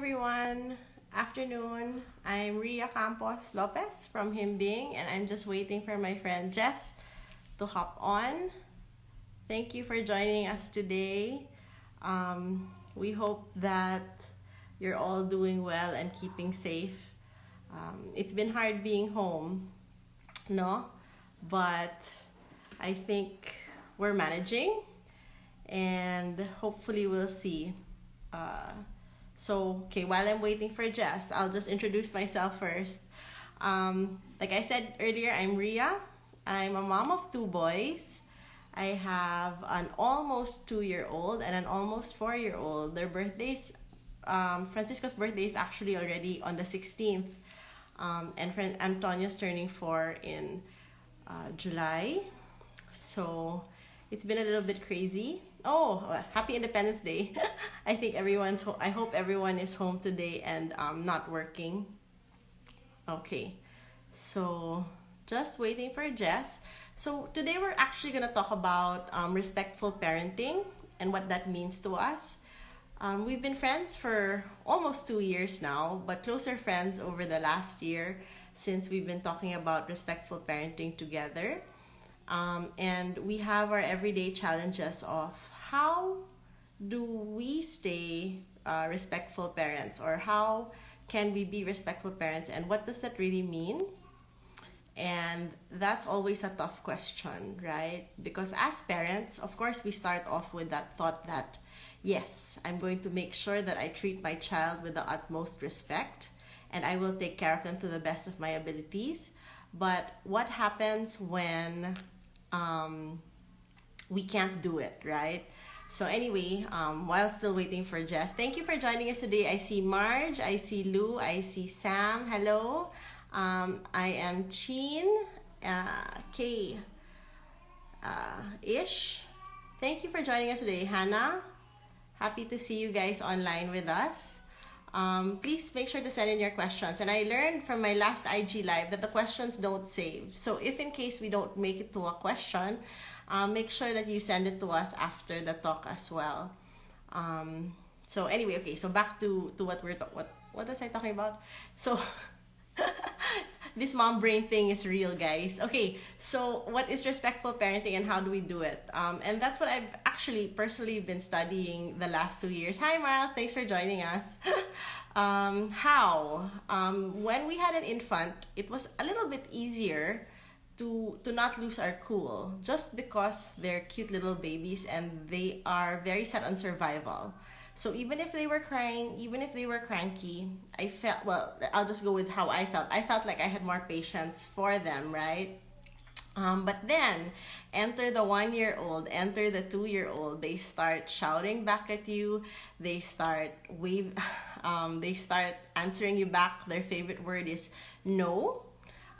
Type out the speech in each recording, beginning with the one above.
everyone. Afternoon. I'm Ria Campos Lopez from Himbing, and I'm just waiting for my friend Jes to hop on. Thank you for joining us today. We hope that you're all doing well and keeping safe. It's been hard being home, no? But I think we're managing, and hopefully we'll see. Uh, okay, while I'm waiting for Jess, I'll just introduce myself first. Like I said earlier, I'm Ria. I'm a mom of two boys. I have an almost 2 year old and an almost 4 year old. Their birthdays, Francisco's birthday is actually already on the 16th. And friend Antonio's turning 4 in July. So it's been a little bit crazy. Oh, happy Independence Day. I hope everyone is home today and not working. Okay. So just waiting for Jess. So today we're actually going to talk about respectful parenting and what that means to us. We've been friends for almost 2 years now, but closer friends over the last year since we've been talking about respectful parenting together. And we have our everyday challenges of how do we stay respectful parents, or how can we be respectful parents, and what does that really mean? And that's always a tough question, right? Because as parents, of course, we start off with that thought that, yes, I'm going to make sure that I treat my child with the utmost respect and I will take care of them to the best of my abilities. But what happens when we can't do it, right? So anyway, while still waiting for Jess, thank you for joining us today. I see Marge, I see Lou, I see Sam. Hello. I am Chin, Kay, Ish. Thank you for joining us today. Hannah, happy to see you guys online with us. Please make sure to send in your questions. And I learned from my last IG live that the questions don't save. So if in case we don't make it to a question, make sure that you send it to us after the talk as well. So anyway, okay, so back to what what was I talking about? So this mom brain thing is real, guys. Okay, so what is respectful parenting and how do we do it? And that's what I've actually personally been studying the last 2 years. Hi, Miles. Thanks for joining us. When we had an infant, it was a little bit easier to not lose our cool, just because they're cute little babies and they are very set on survival. So even if they were crying, even if they were cranky, I felt, well, I'll just go with how I felt. I felt like I had more patience for them, right? But then, enter the 1 year old, enter the 2 year old. They start shouting back at you. They start they start answering you back. Their favorite word is no.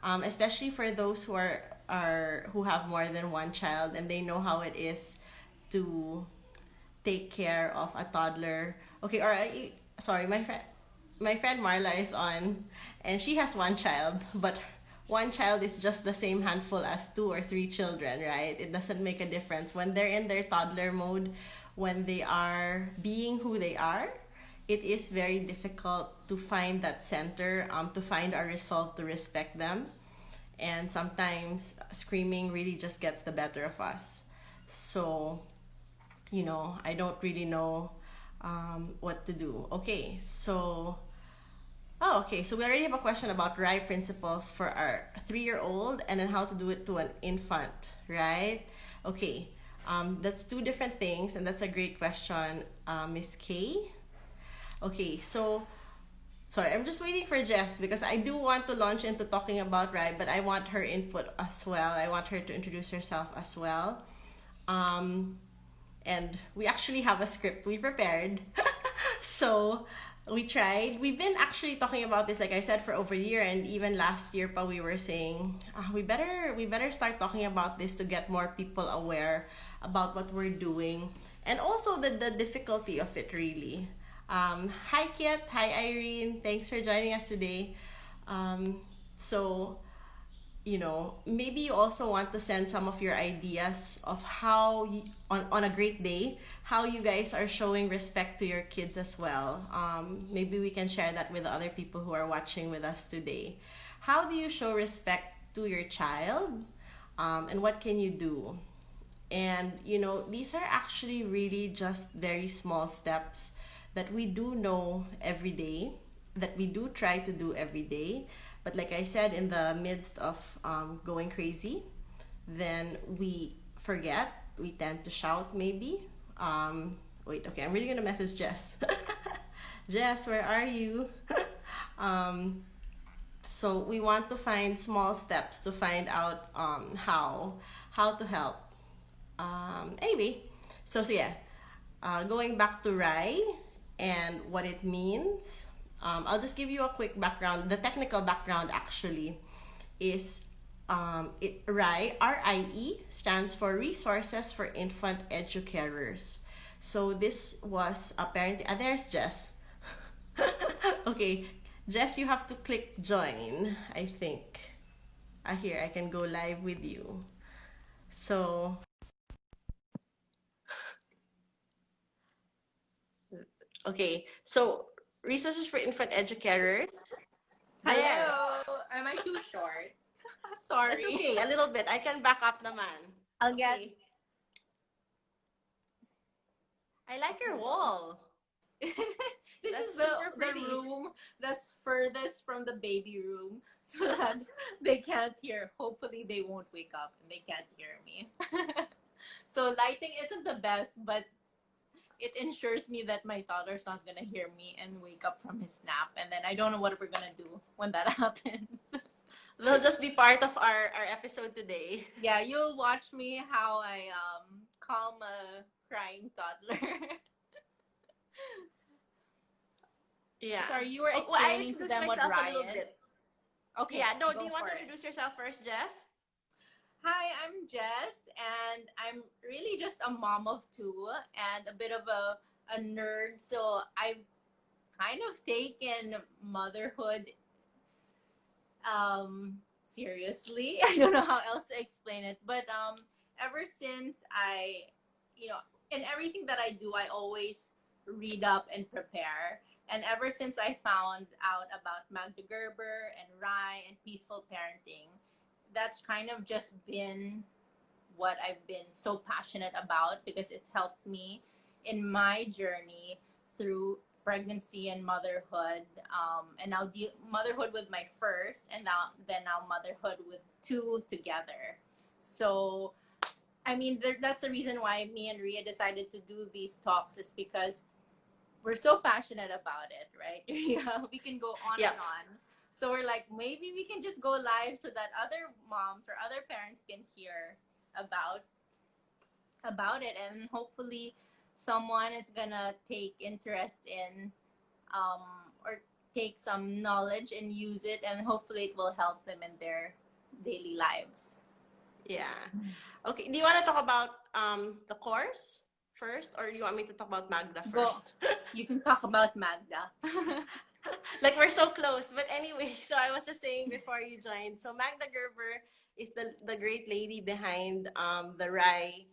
Especially for those who have more than one child and they know how it is to take care of a toddler. Okay, sorry, my friend Marla is on, and she has one child, but one child is just the same handful as 2 or 3 children, right? It doesn't make a difference when they're in their toddler mode, when they are being who they are. It is very difficult to find that center, to find our resolve to respect them, and sometimes screaming really just gets the better of us. So I don't really know what to do. Okay, so we already have a question about RIE principles for our 3 year old and then how to do it to an infant, right? Okay, that's two different things, and that's a great question, Miss K. Okay, so sorry, I'm just waiting for Jess because I do want to launch into talking about RIE, but I want her input as well. I want her to introduce herself as well. And we actually have a script we prepared. So we tried. We've been actually talking about this, like I said, for over a year, and even last year pa we were saying we better start talking about this to get more people aware about what we're doing, and also the difficulty of it, really. Hi Kit, hi Irene, thanks for joining us today. So maybe you also want to send some of your ideas of how you, on a great day, how you guys are showing respect to your kids as well. Maybe we can share that with the other people who are watching with us today. How do you show respect to your child? And what can you do? And these are actually really just very small steps that we do know every day, that we do try to do every day. But like I said, in the midst of going crazy, then we forget, we tend to shout maybe. Wait, okay, I'm really gonna message Jess. Jess, where are you? um, so we want to find small steps to find out how to help. Anyway, so yeah, going back to Rai and what it means, I'll just give you a quick background. The technical background actually is RIE, RIE stands for Resources for Infant Educators. So this was apparently, there's Jess. Okay, Jess, you have to click join, I think. Here, I can go live with you. So, okay, so resources for infant educators. There. Hello. Am I too short? That's Sorry. okay. A little bit. I can back up naman. I'll get. Okay. I like your wall. This is That's the super the pretty. room that's furthest from the baby room, so that they can't hear. Hopefully, they won't wake up and they can't hear me. So lighting isn't the best, but it ensures me that my toddler's not gonna hear me and wake up from his nap, and then I don't know what we're gonna do when that happens. They'll just be part of our episode today. Yeah, you'll watch me how I calm a crying toddler. Yeah. Sorry, you were Oh, well, I explaining to introduced them what myself a Rye little is. bit. Okay, Yeah, no, do go you want for to it. introduce yourself first, Jess? Hi, I'm Jess, and I'm really just a mom of two and a bit of a nerd. So I've kind of taken motherhood seriously. I don't know how else to explain it, but ever since in everything that I do, I always read up and prepare. And ever since I found out about Magda Gerber and Rye and peaceful parenting, that's kind of just been what I've been so passionate about because it's helped me in my journey through pregnancy and motherhood, and now motherhood with my first, and now motherhood with two together. So I mean, that's the reason why me and Ria decided to do these talks is because we're so passionate about it, right? Yeah, we can go on and Yep. on. So we're like, maybe we can just go live so that other moms or other parents can hear about about it, and hopefully someone is gonna take interest in or take some knowledge and use it, and hopefully it will help them in their daily lives. Yeah. Okay, do you want to talk about the course first, or do you want me to talk about Magda Go. first? You can talk about Magda. Like we're so close. But anyway, so I was just saying before you joined. So Magda Gerber is the great lady behind the Rai,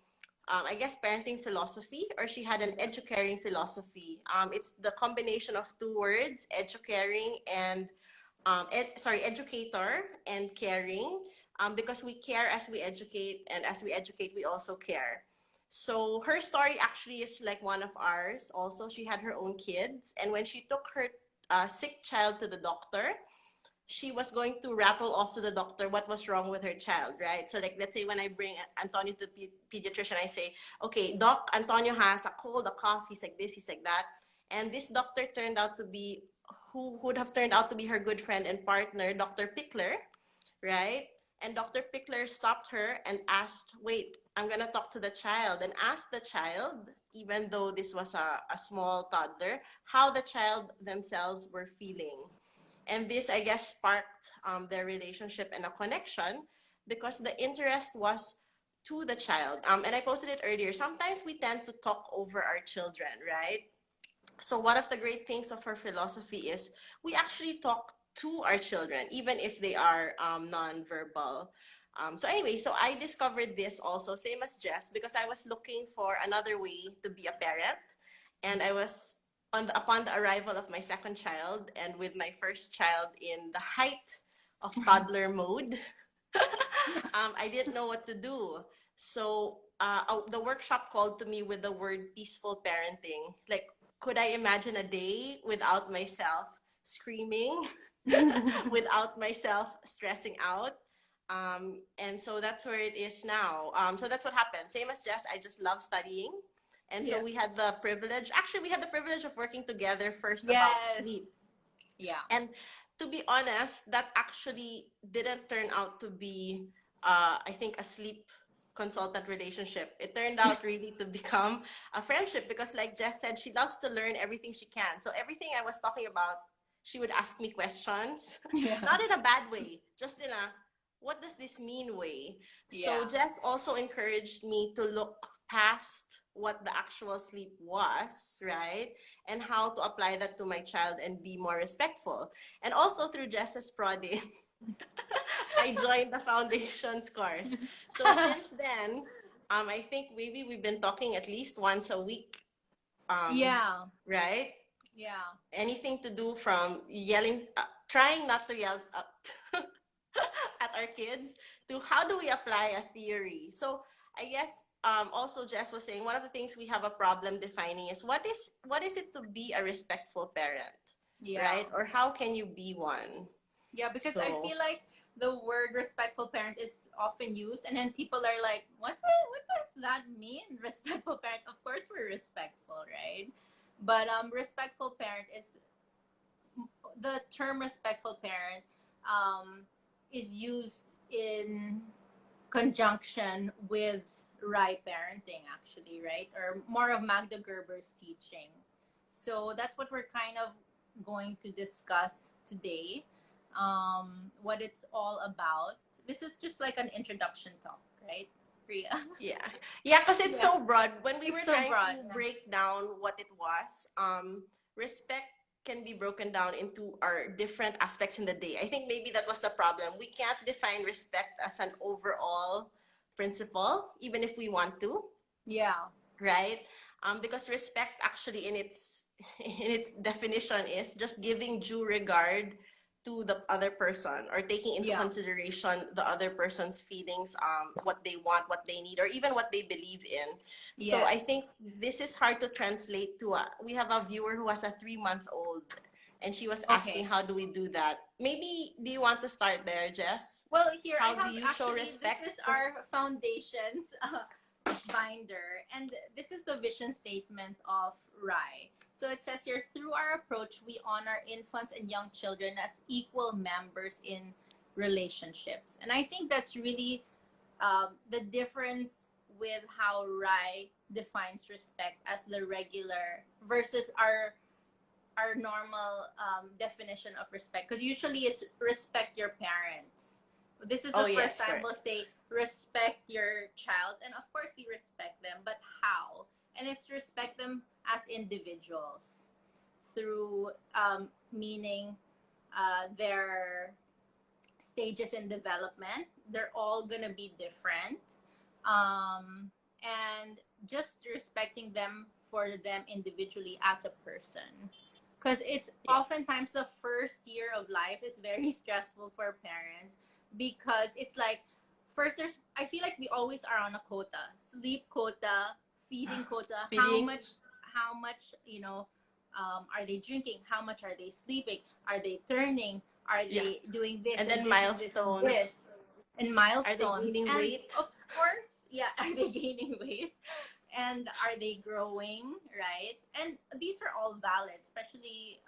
I guess parenting philosophy, or she had an educaring philosophy. It's the combination of two words, educaring and educator and caring. Because we care as we educate, and as we educate, we also care. So her story actually is like one of ours. Also, she had her own kids, and when she took her sick child to the doctor, she was going to rattle off to the doctor what was wrong with her child, right? So like, let's say when I bring Antonio to the pediatrician, I say, okay, doc, Antonio has a cold, a cough, he's like this, he's like that. And this doctor turned out to be, who would have turned out to be her good friend and partner, Dr. Pickler, right? And Dr. Pickler stopped her and asked, wait, I'm going to talk to the child, and asked the child, even though this was a small toddler, how the child themselves were feeling. And this, I guess, sparked their relationship and a connection because the interest was to the child. And I posted it earlier. Sometimes we tend to talk over our children, right? So one of the great things of her philosophy is we actually talk to our children, even if they are non-verbal. So anyway, so I discovered this also, same as Jess, because I was looking for another way to be a parent, and I was upon the arrival of my second child, and with my first child in the height of toddler mode, I didn't know what to do. So the workshop called to me with the word peaceful parenting. Like, could I imagine a day without myself screaming, without myself stressing out? And so that's where it is now. So that's what happened. Same as Jess, I just love studying. And so Yeah. we had the privilege, actually, we had the privilege of working together first about Yes. sleep. Yeah. And to be honest, that actually didn't turn out to be, I think, a sleep consultant relationship. It turned out really to become a friendship because, like Jess said, she loves to learn everything she can. So everything I was talking about, she would ask me questions, Yeah. not in a bad way, just in a what does this mean way. So Yeah. Jess also encouraged me to look past what the actual sleep was, right? And how to apply that to my child and be more respectful. And also through Jess's prodding, I joined the foundation's course. So since then, I think maybe we've been talking at least once a week, um, Yeah. right? Yeah. Anything to do from yelling, trying not to yell at our kids, to how do we apply a theory. So I guess also Jess was saying one of the things we have a problem defining is what is it to be a respectful parent, Yeah. right? Or how can you be one? Yeah, because I So feel like the word respectful parent is often used, and then people are like, what does that mean? Respectful parent? Of course we're respectful, right? But respectful parent is the term respectful parent is used in conjunction with right parenting, actually, right? Or more of Magda Gerber's teaching. So that's what we're kind of going to discuss today, what it's all about. This is just like an introduction talk, right, Ria? yeah, yeah, because it's Yeah, so broad. When we it's were so trying broad. to break down what it was, respect can be broken down into our different aspects in the day. I think maybe that was the problem. We can't define respect as an overall principle, even if we want to, Yeah, right? Because respect actually in its in its definition is just giving due regard to the other person, or taking into yeah, consideration the other person's feelings, what they want, what they need, or even what they believe in. So I yes. think this is hard to translate to we have a viewer who has a 3-month old, and she was asking Okay. how do we do that. Maybe do you want to start there, Jess? Well, here I How do have you show actually, this respect is our foundations binder, and this is the vision statement of RAI. So it says here, through our approach, we honor infants and young children as equal members in relationships. And I think that's really the difference with how RAI defines respect as the regular versus our normal definition of respect, because usually it's respect your parents. This is Oh the first yes, time correct. we'll say respect your child, and of course we respect them, but how? And it's respect them as individuals through meaning their stages in development. They're all gonna be different, and just respecting them for them individually as a person, because it's Yeah. oftentimes the first year of life is very stressful for parents, because it's like first there's, I feel like we always are on a quota, sleep quota, feeding quota, Feeding. how much, are they drinking, how much are they sleeping, are they turning, are Yeah. they doing this And and then this and this and milestones. this, and Are they milestones, gaining and weight? of course, yeah, are they gaining weight, and are they growing, right? And these are all valid, especially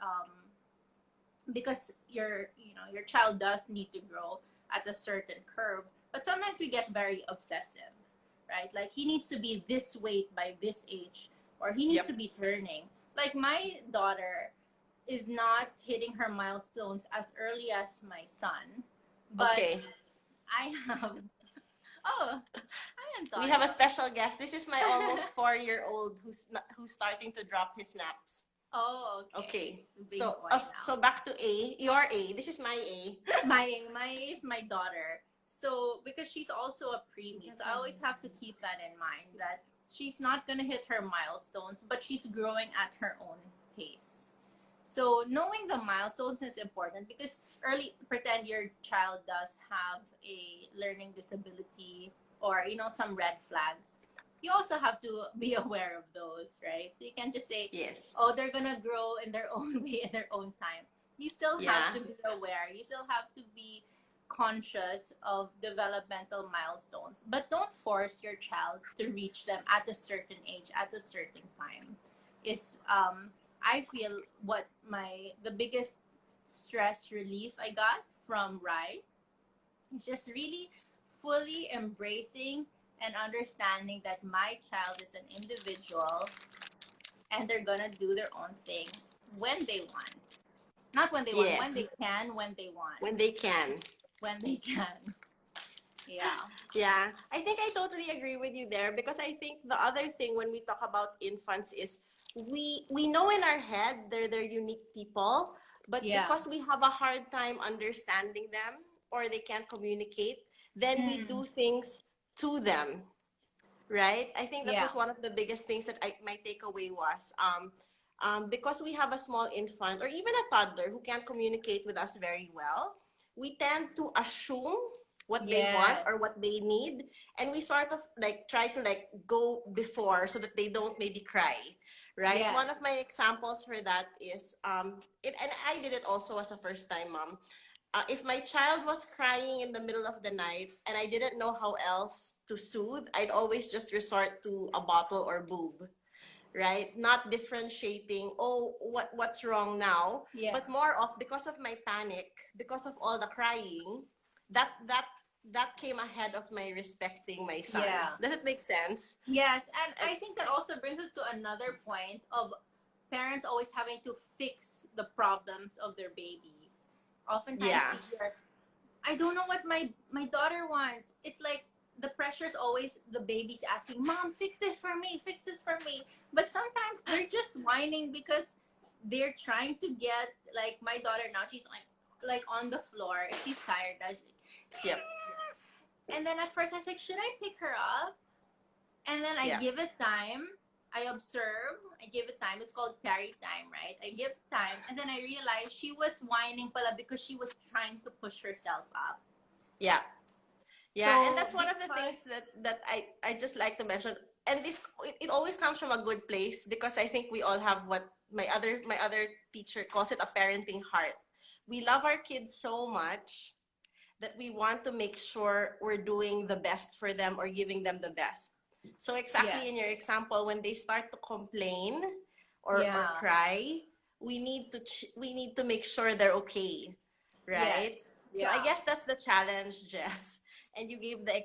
because your child does need to grow at a certain curve, but sometimes we get very obsessive, right? Like he needs to be this weight by this age, or he needs to Yep. be turning. Like my daughter is not hitting her milestones as early as my son, but Okay. I have. Oh, hi, We have a Antonio. special guest. This is my almost 4-year-old who's starting to drop his naps. Oh, okay. Okay. It's a big So boy so now. back to A, your A. This is my A. My is my daughter. So because she's also a preemie, so I always have to keep that in mind that she's not gonna hit her milestones, but she's growing at her own pace. So knowing the milestones is important because early pretend your child does have a learning disability or some red flags. You also have to be aware of those, right? So you can't just say, Yes. "Oh, they're gonna grow in their own way in their own time." You still have Yeah. to be aware. You still have to be conscious of developmental milestones, but don't force your child to reach them at a certain age, at a certain time. Is I feel what my the biggest stress relief I got from Rai is just really fully embracing and understanding that my child is an individual and they're gonna do their own thing when they want. Not when they want, when they Yes. can, when they want. When they can. When they can. Yeah. Yeah, I think I totally agree with you there because I think the other thing when we talk about infants is we know in our head they're unique people, but Yeah. because we have a hard time understanding them or they can't communicate, then we Mm. do things to them, right? I think that Yeah. was one of the biggest things that my takeaway was because we have a small infant or even a toddler who can't communicate with us very well, we tend to assume what they want Yes. or what they need, and we sort of like try to like go before so that they don't maybe cry, right? Yes. One of my examples for that is and I did it also as a first time mom. If my child was crying in the middle of the night and I didn't know how else to soothe, I'd always just resort to a bottle or boob, right? Not differentiating, oh, what's wrong now, Yeah. but more of because of my panic, because of all the crying, that that that came ahead of my respecting my son. Yeah. Does it make sense? Yes, and And I think that also brings us to another point of parents always having to fix the problems of their babies. Oftentimes yeah, you hear, I don't know what my daughter wants. It's like the pressure is always the baby's asking, "Mom, fix this for me, fix this for me." But sometimes they're just whining because they're trying to get like my daughter now. She's like on the floor. If she's tired, now she's yep, and then at first I was like, should I pick her up? And then I yep, give it time. I observe. I give it time. It's called tarry time, right? I give time, and then I realized she was whining pala because she was trying to push herself up. yeah. Yeah, and So that's one of the because things that I just like to mention. And it always comes from a good place because I think we all have what my other teacher calls it a parenting heart. We love our kids so much that we want to make sure we're doing the best for them or giving them the best. So yes, exactly in your example, when they start to complain or yeah, cry, we need to make sure they're okay, right? yes, So I yeah, guess that's the challenge, Jess. And you gave the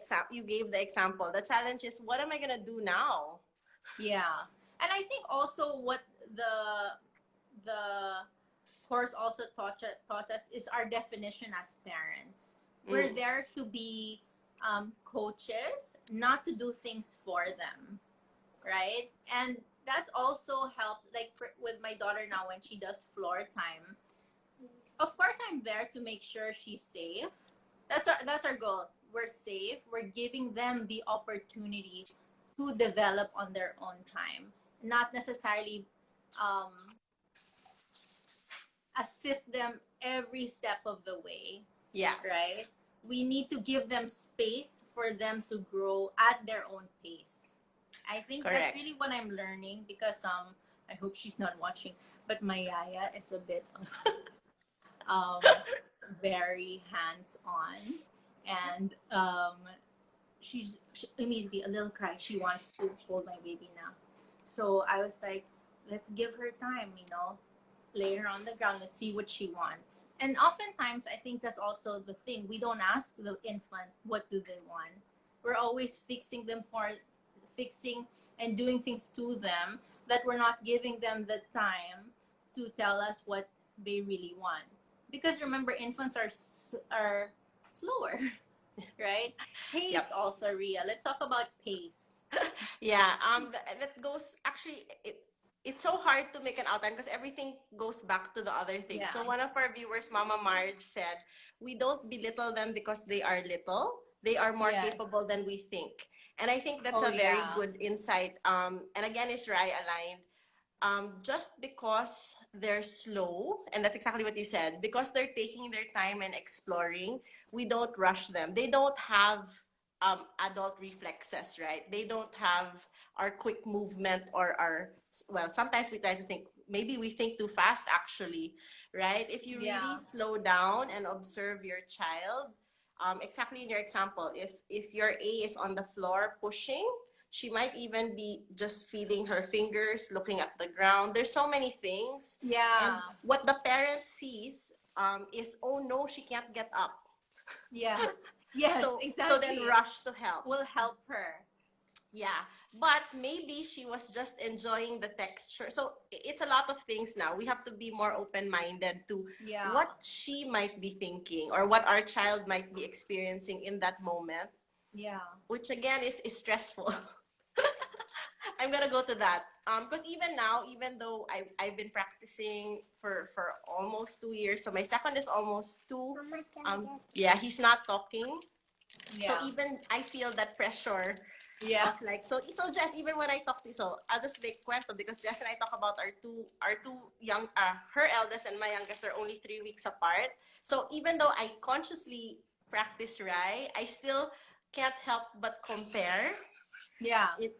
example. The challenge is what am I gonna do now? yeah. And I think also what the course also taught us is our definition as parents. We're Mm, there to be coaches, not to do things for them, right? And that also helped, like with my daughter now when she does floor time. Of course, I'm there to make sure she's safe. That's our goal. We're safe. We're giving them the opportunity to develop on their own time, not necessarily um, assist them every step of the way, yeah, right? We need to give them space for them to grow at their own pace. I think that's correct. really what I'm learning because I hope she's not watching, but my yaya is a bit of um very hands on and she immediately a little cry she wants to hold my baby now. So I was like, let's give her time, lay her on the ground. Let's see what she wants. And oftentimes, I think that's also the thing. We don't ask the infant what do they want. We're always fixing and doing things to them that we're not giving them the time to tell us what they really want. Because remember, infants are slower, right? Pace Yep. also, Ria. Let's talk about pace. Yeah. That goes actually. it's so hard to make an outline because everything goes back to the other thing. Yeah. So one of our viewers, Mama Marge, said, "We don't belittle them because they are little. They are more Yes. capable than we think." And I think that's Oh a very yeah. good insight. And again, is Rai aligned? Just because they're slow, and that's exactly what you said, because they're taking their time and exploring, we don't rush them. They don't have adult reflexes, right? They don't have our quick movement or our, well, sometimes we try to think, maybe we think too fast actually, right? If you really Yeah. slow down and observe your child, exactly in your example, if your A is on the floor pushing, she might even be just feeding her fingers, looking at the ground. There's so many things. And Yeah. what the parent sees is, oh no, she can't get up. Yes. Yes, So then exactly. rush to help. Will help her. Yeah, but maybe she was just enjoying the texture. So it's a lot of things now. We have to be more open-minded to Yeah. what she might be thinking or what our child might be experiencing in that moment, Yeah. which again is stressful. I'm gonna go to that. Because even now, even though I've been practicing for almost 2 years, so my second is almost two. Yeah, he's not talking. So Yeah. even I feel that pressure Yeah. of like, so Jess, even when I talk to you, so I'll just make cuento because Jess and I talk about our two young her eldest and my youngest are only 3 weeks apart. So even though I consciously practice Rai, I still can't help but compare Yeah. it.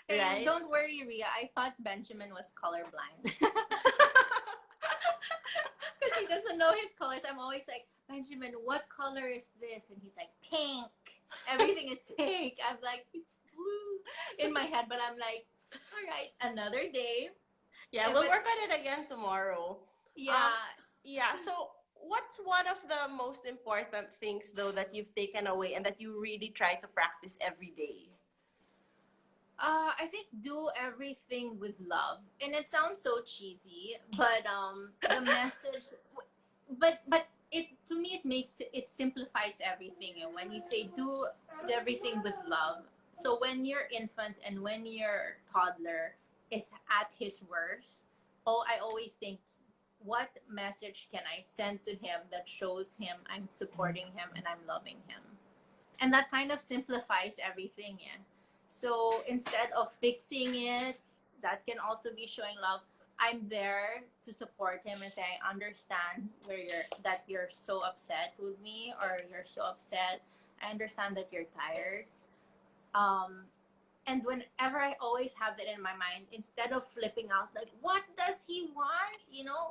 Hey, Right? don't worry, Ria. I thought Benjamin was colorblind. Because he doesn't know his colors. I'm always like, Benjamin, what color is this? And he's like, pink. Everything is pink. I'm like, it's blue in my head, but I'm like, all right, another day. Yeah, we'll But work on it again tomorrow. Um, yeah, yeah, so what's one of the most important things though that you've taken away and that you really try to practice every day? I think do everything with love, and it sounds so cheesy, but the message, but it to me it simplifies everything. And when you say do everything with love, so when your infant and when your toddler is at his worst, oh, I always think, what message can I send to him that shows him I'm supporting him and I'm loving him? And that kind of simplifies everything, yeah. So instead of fixing it, that can also be showing love. I'm there to support him and say I understand where you're so upset with me, or you're so upset. I understand that you're tired. um and whenever I always have that in my mind, instead of flipping out like what does he want,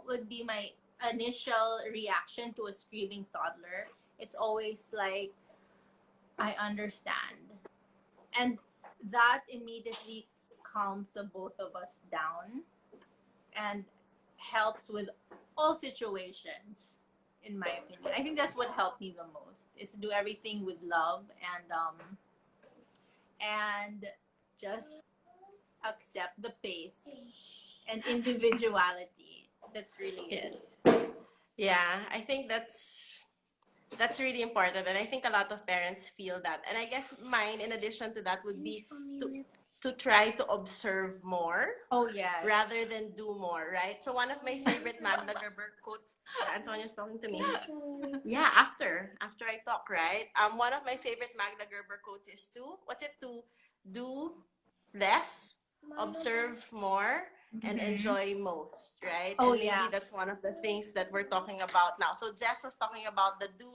would be my initial reaction to a screaming toddler. It's always like, I understand. And that immediately calms the both of us down and helps with all situations, in my opinion. I think that's what helped me the most, is to do everything with love, and just accept the pace and individuality. That's really Yeah. it. Yeah, I think that's really important, and I think a lot of parents feel that. And I guess mine, in addition to that, would be to try to observe more Oh yes. rather than do more, right? So one of my favorite Magda Gerber quotes, Antonio's talking to me. Yeah, after I talk, right? One of my favorite Magda Gerber quotes is to do less, observe more, and Mm-hmm. enjoy most, right? Oh And maybe yeah. that's one of the things that we're talking about now. So Jess was talking about the do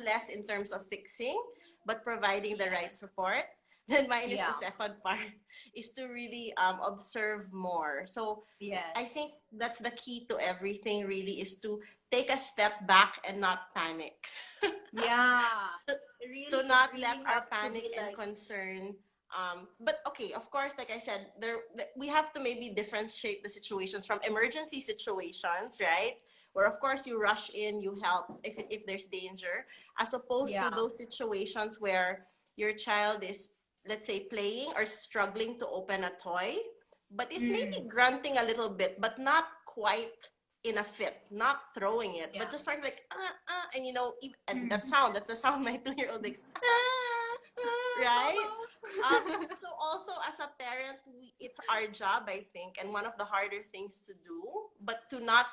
less in terms of fixing, but providing the right Yes. support. Then mine is the Yeah. second part, is to really observe more. So I Yes. think that's the key to everything really, is to take a step back and not panic. Yeah. To It not let really our have to panic be and like, concern, but okay, of course, like I said, we have to maybe differentiate the situations from emergency situations, right? Where of course you rush in, you help if there's danger, as opposed yeah. to those situations where your child is, let's say, playing or struggling to open a toy, but is maybe Mm. grunting a little bit, but not quite in a fit, not throwing it, but Yeah. just sort of like, and and Mm. that's the sound my 2 year old makes, right? So also as a parent, it's our job, I think, and one of the harder things to do, but to not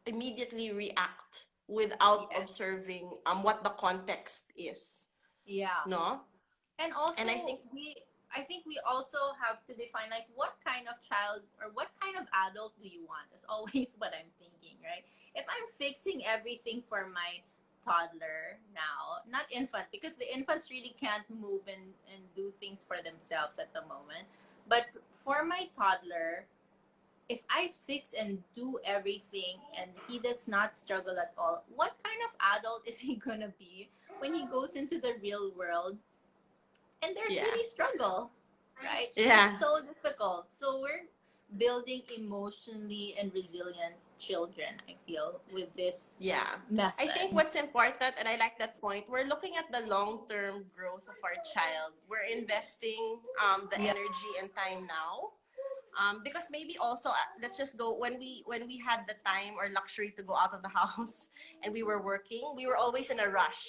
immediately react without Yes. observing what the context is. Yeah. No? And And I also think, I think we also have to define like what kind of child or what kind of adult do you want? That's always what I'm thinking, right? If I'm fixing everything for my toddler now, not infant, because the infants really can't move and do things for themselves at the moment. But for my toddler, if I fix and do everything and he does not struggle at all, what kind of adult is he gonna be when he goes into the real world and there's yeah. really struggle, right? It's Yeah. so difficult. So we're building emotionally and resilient children, I feel, with this Yeah. I think method. what's important, and I like that point, we're looking at the long-term growth of our child. We're investing the Yeah. energy and time now. Because maybe also let's just go when we had the time or luxury to go out of the house and we were working, we were always in a rush,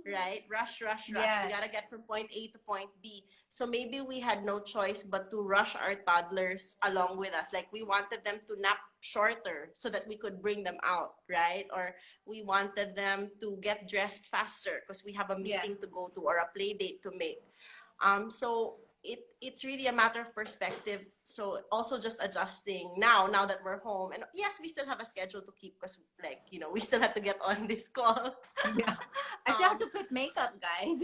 right? Rush. We gotta Yes. get from point A to point B. So maybe we had no choice but to rush our toddlers along with us. Like we wanted them to nap shorter so that we could bring them out, right? Or we wanted them to get dressed faster because we have a Yes. meeting to go to or a play date to make. So it's really a matter of perspective. So also just adjusting now that we're home, and yes, we still have a schedule to keep because like we still have to get on this call. Yeah. I still have um, to put makeup, guys.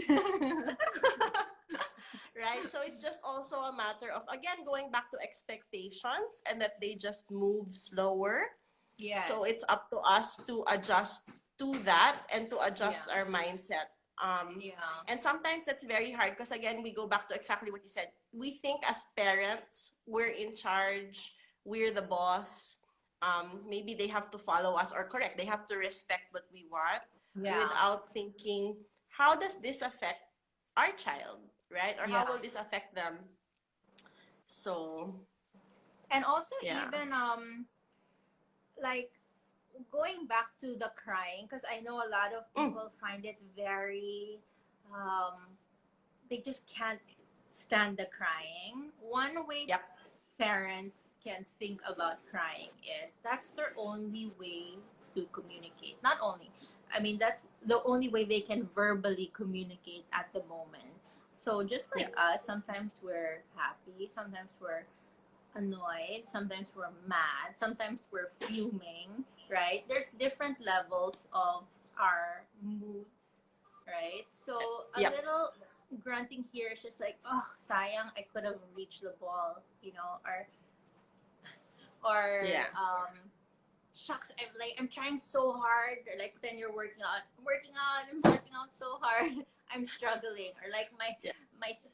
right. So it's just also a matter of again going back to expectations and that they just move slower. So Yes. it's up to us to adjust to that and to adjust Yeah. our mindset. Um, Yeah. and sometimes that's very hard because, again, we go back to exactly what you said. We think as parents, we're in charge, we're the boss. Maybe they have to follow us or correct, they have to respect what we want Yeah. without thinking, how does this affect our child, right? Or how Yeah. will this affect them? So, And also yeah. even like going back to the crying, because I know a lot of Mm, people find it very they just can't stand the crying. One way yep. parents can think about crying is that's their only way to communicate. Not only, I mean, that's the only way they can verbally communicate at the moment. So just like Yep. us, sometimes we're happy, sometimes we're annoyed, sometimes we're mad, sometimes we're fuming, right? There's different levels of our moods, right? So a Yep. little grunting here is just like, oh, sayang, I could have reached the ball, or Yeah. shucks, I'm trying so hard, or like then you're working out so hard, I'm struggling, or like Yeah.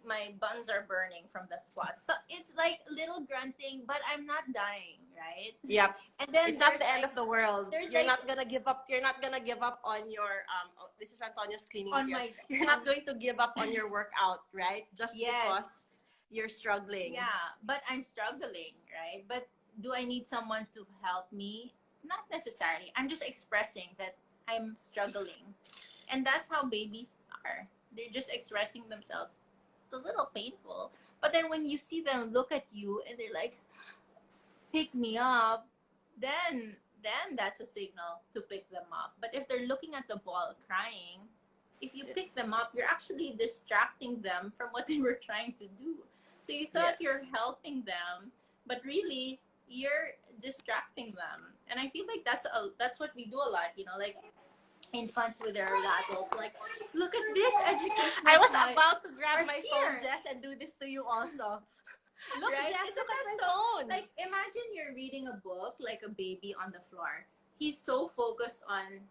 my buns are burning from the squats. So it's like little grunting, but I'm not dying, right? Yep. And then It's not the end of the world. there's You're like not gonna give up. You're not gonna give up on your oh, this is Antonio's cleaning on materials. my You're on not going to give up on your workout, right? Just yes, because you're struggling. yeah, but I'm struggling, right? But do I need someone to help me? Not necessarily. I'm just expressing that I'm struggling. And that's how babies are. They're just expressing themselves. It's a little painful. But then when you see them look at you and they're like, pick me up, then that's a signal to pick them up. But if they're looking at the ball crying, if you pick them up, you're actually distracting them from what they were trying to do. So you Yeah. thought you're helping them, but really you're distracting them. And I feel like that's what we do a lot, like infants with their rattles. Like, look at this I educational was toy. about to grab Or my phone, here, Jess, and do this to you also. Look, right? Jess, Isn't look at that my so? phone. Like, imagine you're reading a book like a baby on the floor. He's so focused on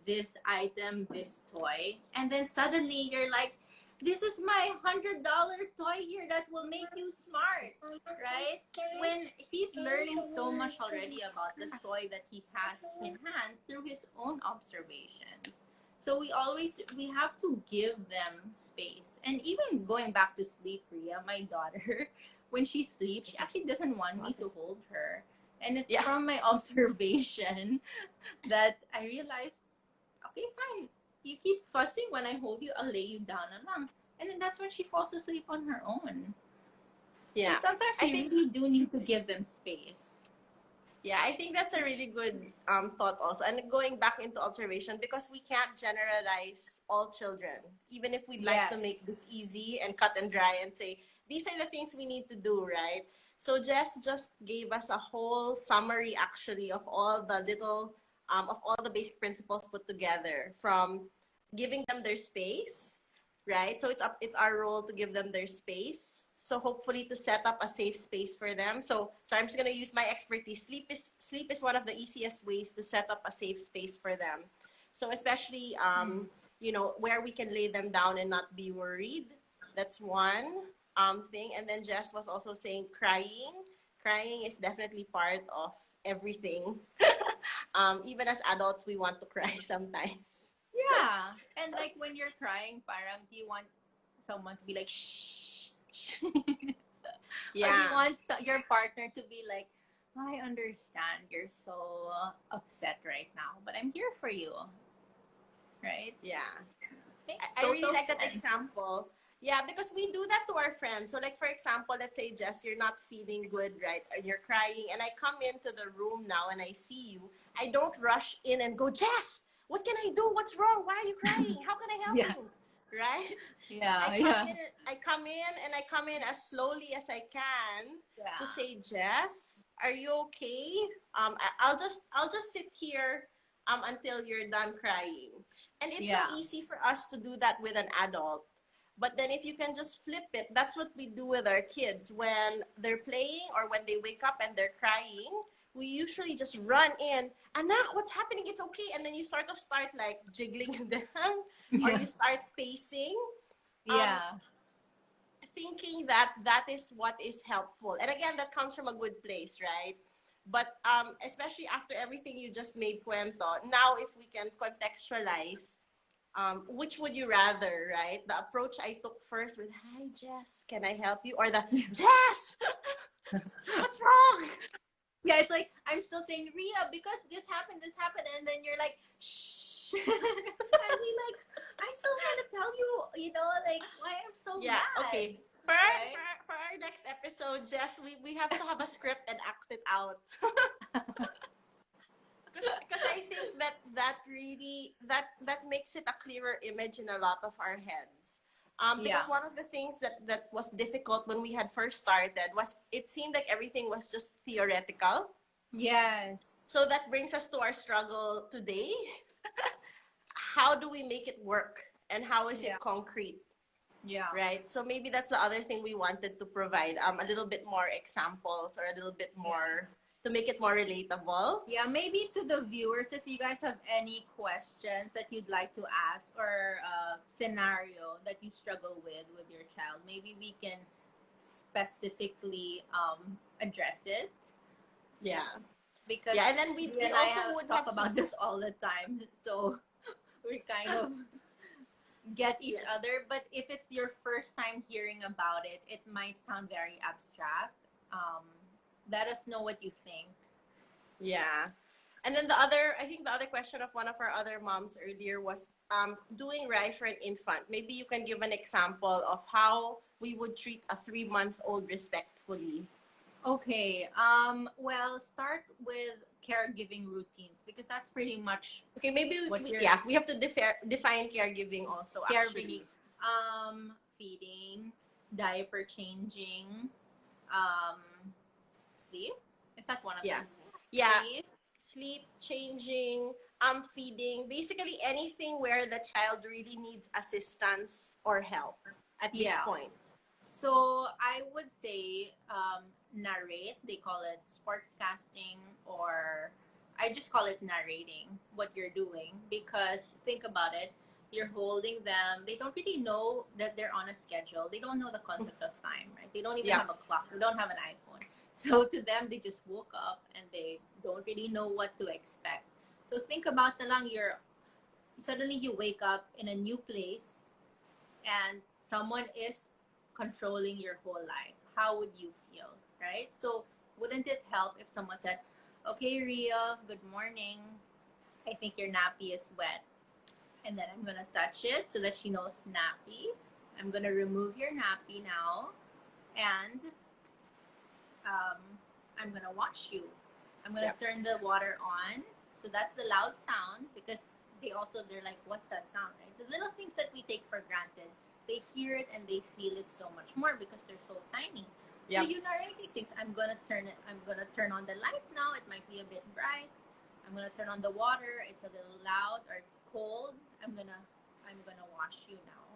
this item, this toy, and then suddenly you're like, "This is my $100 toy here that will make you smart." Right? When he's learning so much already about the toy that he has in hand through his own observations. So we have to give them space. And even going back to sleep, Ria, my daughter, when she sleeps, she actually doesn't want me to hold her. And it's Yeah. from my observation that I realized, okay, fine. You keep fussing when I hold you, I'll lay you down. and then that's when she falls asleep on her own. So Yeah. sometimes I we think really do need to give them space. Yeah, I think that's a really good thought also. And going back into observation, because we can't generalize all children, even if we'd like to Yes. make this easy and cut and dry and say, these are the things we need to do, right? So Jess just gave us a whole summary actually of all the of all the basic principles put together, from giving them their space, right? So it's our role to give them their space. So hopefully to set up a safe space for them. So I'm just gonna use my expertise. Sleep is one of the easiest ways to set up a safe space for them. So especially Mm. where we can lay them down and not be worried. That's one thing. And then Jess was also saying crying. Crying is definitely part of everything. Even as adults, we want to cry sometimes. Yeah. And like when you're crying, parang do you want someone to be like shh, shh? Or do you Yeah, want your partner to be like, I understand you're so upset right now, but I'm here for you, right? yeah. Makes I really total like that sense. example. Yeah, because we do that to our friends. So, like, for example, let's say, Jess, you're not feeling good, right? And you're crying, and I come into the room now and I see you. I don't rush in and go, Jess, what can I do? What's wrong? Why are you crying? How can I help Yeah. you? Right? Yeah. Yeah. I come in as slowly as I can to Yeah. say, Jess, are you okay? I'll just sit here until you're done crying. And it's so Yeah. easy for us to do that with an adult. But then if you can just flip it, that's what we do with our kids when they're playing or when they wake up and they're crying. We usually just run in, Anak, what's happening? It's okay. And then you sort of start like jiggling them, or Yeah. you start pacing, um, Yeah. thinking that that is what is helpful. And again, that comes from a good place, right? But especially after everything you just made cuento, now if we can contextualize, which would you rather, right? The approach I took first with, hi, Jess, can I help you? Or the, Jess, what's wrong? Yeah, it's like I'm still saying Ria because this happened, and then you're like, shh. And we like, I still want to tell you, like why I'm so Yeah, mad, okay. For our, right? for our next episode, Jess, we have to have a script and act it out. Because I think that makes it a clearer image in a lot of our heads. Yeah. Because one of the things that was difficult when we had first started was it seemed like everything was just theoretical. Yes. So that brings us to our struggle today. How do we make it work? And how is Yeah. it concrete? Yeah. Right? So maybe that's the other thing we wanted to provide, a little bit more examples or a little bit Yeah. more to make it more relatable. Yeah, maybe to the viewers, if you guys have any questions that you'd like to ask or scenario that you struggle with your child, maybe we can specifically address it, Yeah. because Yeah, and then you we and I also have would talk have to, about this all the time, so we kind of get each yeah. other. But if it's your first time hearing about it, it might sound very abstract. Um, Let us know what you think. Yeah. And then I think the other question of one of our other moms earlier was doing right for an infant. Maybe you can give an example of how we would treat a 3-month-old respectfully. Okay. Well, start with caregiving routines because that's pretty much Okay, maybe what you're yeah, we have to define caregiving also caregiving. actually. Feeding, diaper changing, um, sleep. Is that one of Yeah. them? Yeah, Sleep. sleep, changing, feeding, basically anything where the child really needs assistance or help at this Yeah. point. So I would say narrate. They call it sports casting, or I just call it narrating what you're doing because think about it. You're holding them. They don't really know that they're on a schedule. They don't know the concept of time, right? They don't even Yeah. have a clock. They don't have an iPhone. So to them, they just woke up and they don't really know what to expect. So think about na lang suddenly you wake up in a new place and someone is controlling your whole life, how would you feel, right? So, wouldn't it help if someone said, okay, Ria, good morning. I think your nappy is wet. And then I'm going to touch it so that she knows nappy. I'm gonna remove your nappy now, and um, I'm gonna wash you. I'm gonna Yep. turn the water on. So that's the loud sound, because they're like, what's that sound, right? The little things that we take for granted, they hear it and they feel it so much more because they're so tiny. So Yep. you narrate these things. I'm gonna turn it. I'm gonna turn on the lights now. It might be a bit bright. I'm gonna turn on the water. It's a little loud or it's cold. I'm gonna wash you now.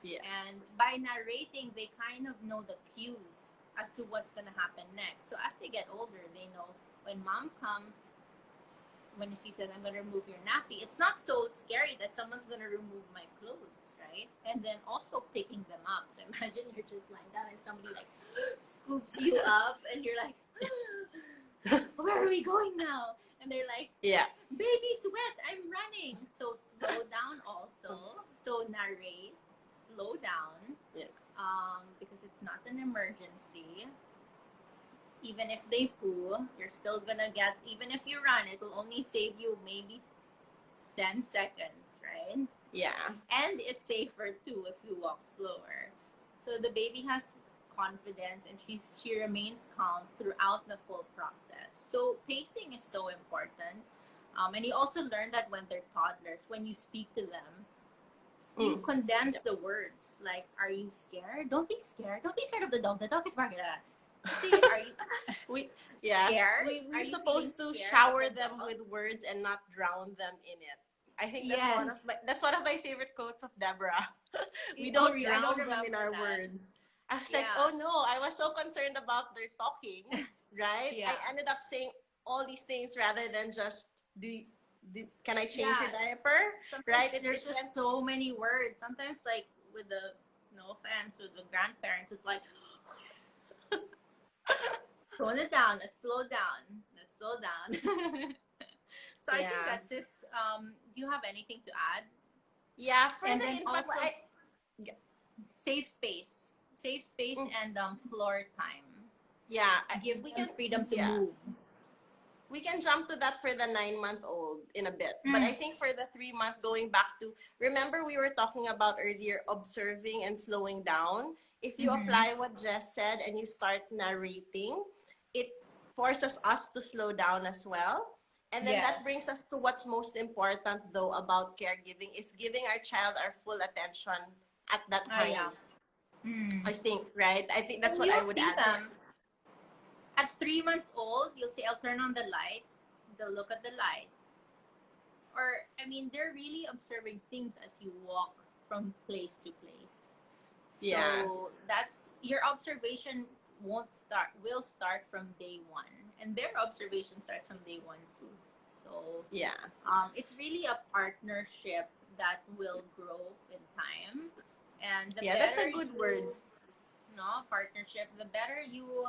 Yeah. And by narrating, they kind of know the cues as to what's gonna happen next. So as they get older, they know when mom comes, when she said, I'm gonna remove your nappy, it's not so scary that someone's gonna remove my clothes, right? And then also picking them up. So imagine you're just lying down and somebody like scoops you up and you're like, where are we going now? And they're like, Yeah. baby's wet, I'm running. So slow down also. So narrate, slow down. Yeah. Because it's not an emergency. Even if they poo, you're still gonna get, even if you run, it will only save you maybe 10 seconds, right? Yeah. And it's safer too if you walk slower. So the baby has confidence and she remains calm throughout the whole process. So pacing is so important. And you also learn that when they're toddlers, when you speak to them, you condense Yep. the words. Like, are you scared? Don't be scared. Don't be scared of the dog. The dog is barking. Say, are you We yeah. scared? We're Are you feeling supposed to scared of shower the them dog? with words and not drown them in it. I think Yes. that's one of my favorite quotes of Deborah. We Oh, don't I don't drown them in remember our that. words. I was like, Yeah. oh no, I was so concerned about their talking, right? Yeah. I ended up saying all these things rather than just can I change your Yeah. diaper? Sometimes Right? there's It went just so many words. Sometimes, like, with the, no offense, with the grandparents, it's like, tone it down. Let's slow down. Let's slow down. So I think yeah. that's it. Do you have anything to add? Yeah, for And the then infant also, yeah, safe space, mm, and floor time. yeah, Give we them can freedom to yeah. move. We can jump to that for the 9-month-old in a bit. But I Mm. think for the 3-month, going back to, remember we were talking about earlier observing and slowing down. If you Mm-hmm. apply what Jess said and you start narrating, it forces us to slow down as well. And then that Yes. brings us to what's most important though about caregiving is giving our child our full attention at that Oh yeah. time. Mm. I think, right? I think that's And what you'll I would see add. So, them at 3 months old. You'll say, "I'll turn on the light." They'll look at the light, or I mean, they're really observing things as you walk from place to place. yeah, So that's your observation won't start will start from day one, and their observation starts from day one too. So yeah. it's really a partnership that will grow in time, and the Yeah, that's better a good word. you no partnership, the better you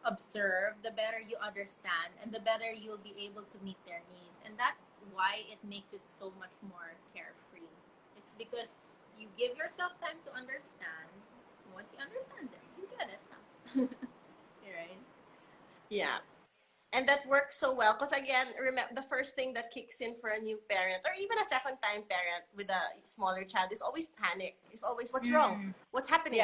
observe, the better you understand, and the better you'll be able to meet their needs. And that's why it makes it so much more carefree. It's because you give yourself time to understand. Once you understand them, you get it. You're right. Yeah. And that works so well because again, remember the first thing that kicks in for a new parent or even a second time parent with a smaller child is always panic. It's always what's wrong? Mm, What's yeah. happening?